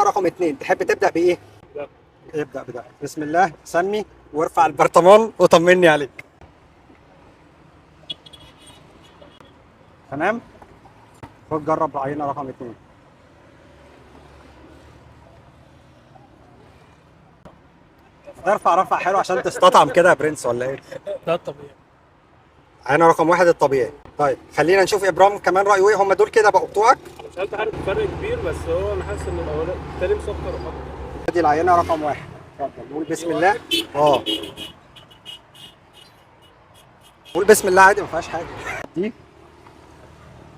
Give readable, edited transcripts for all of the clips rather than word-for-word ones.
رقم 2 تحب تبدا بايه؟ لا. ابدا بده. بسم الله، سمي وارفع البرطمان وطمني عليك. تمام؟ خد جرب عينه رقم 2. ارفع رفع حلو عشان تستطعم كده يا برنس ولا ايه؟ ده الطبيعي. عينه رقم 1 الطبيعي. طيب خلينا نشوف ابرام كمان رايه ايه. هم دول كده بقوا بتوعك. انا مش عارف فرق كبير، بس هو انا حاسس ان الاولاني التاني مسكر اكتر. ادي العينه رقم 1. اتفضل قول بسم الله. اه قول بسم الله عادي ما فيهاش حاجه. دي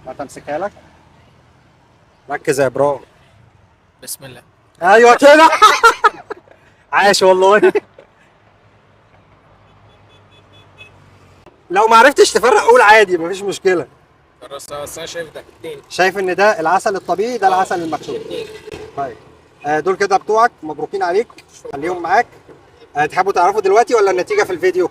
هتمسكها لك. ركز يا برو. بسم الله. ايوه كده. عاش والله. لو ما عرفتش تفرق قول عادي مفيش مشكله. بس انا شايف ده اتنين. شايف ان ده العسل الطبيعي، ده العسل المكتوب. طيب دول كده بتوعك، مبروكين عليك، خليهم معاك. تحبوا تعرفوا دلوقتي ولا النتيجه في الفيديو؟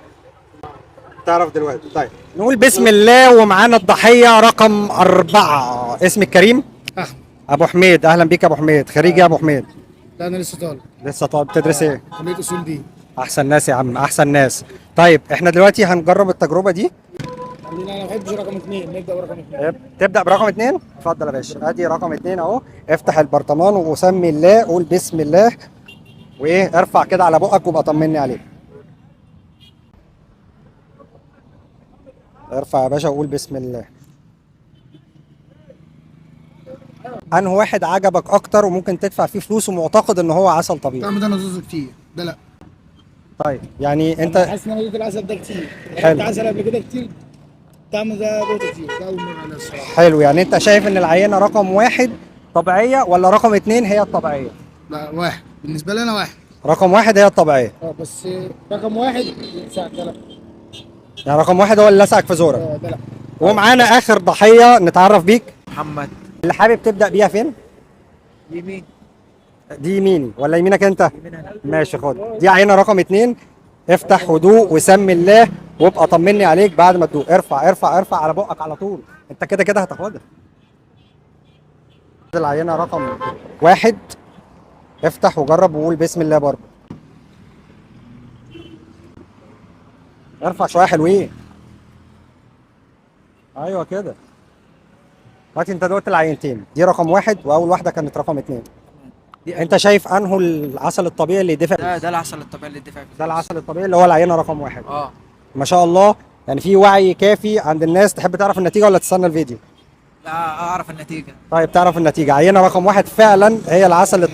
تعرف دلوقتي. طيب نقول بسم الله. ومعانا الضحيه رقم 4. اسمك كريم؟ احمد. ابو حميد، اهلا بيك يا ابو حميد. خريج يا ابو حميد؟ لا انا لسه طالب. لسه طالب. بتدرس ايه؟ كليه اصول دي. احسن ناس يا عم، احسن ناس. طيب احنا دلوقتي هنجرب التجربه دي. خلينا، انا ما بحبش رقم اثنين، نبدا برقم اثنين. تبدا برقم 2. اتفضل يا باشا. ادي رقم 2 اهو. افتح البرطمان وسمي الله، قول بسم الله، وايه ارفع كده على بقك وابقى طمني عليك. ارفع يا باشا وقول بسم الله. انه واحد عجبك اكتر وممكن تدفع فيه فلوس ومعتقد ان هو عسل طبيعي؟ الطعم ده انا دوزه كتير، ده لا. طيب يعني انا انت حاسس ان انا دوت العسل ده كتير. حلو. حلو. عسل قبل كده كتير. الطعم ده دوته كتير، ده اول مره على الصراحه. حلو. يعني انت شايف ان العينه رقم 1 طبيعيه ولا رقم 2 هي الطبيعيه؟ لا، واحد بالنسبه لي انا واحد. رقم 1 هي الطبيعيه. بس رقم واحد ساعة ده لا. يعني رقم 1 هو اللي لسعك في زورك. ده لا. ومعانا اخر ضحيه نتعرف بيك. محمد. اللي حابب تبدا بيها فين؟ يمين. دي يميني ولا يمينك انت؟ يمين انا. ماشي خد. دي عينه رقم 2. افتح هدوء وسمي الله وابقى طمني عليك بعد ما تدوق. ارفع ارفع ارفع على بقك على طول. انت كده كده هتاخدها. العينه رقم 1. افتح وجرب وقول بسم الله برضه. ارفع شويه حلوين. ايوه كده. دلوقتي انت دقت العينتين، دي رقم 1 واول واحده كانت رقم 2. انت شايف انه العسل الطبيعي اللي يدفع؟ ده العسل الطبيعي اللي الدفاع فيه. ده العسل الطبيعي اللي هو العينه رقم 1. اه. ما شاء الله. يعني في وعي كافي عند الناس. تحب تعرف النتيجه ولا تستنى الفيديو؟ لا، اعرف النتيجه. طيب تعرف النتيجه. عينه رقم 1 فعلا هي العسل الطبيعي.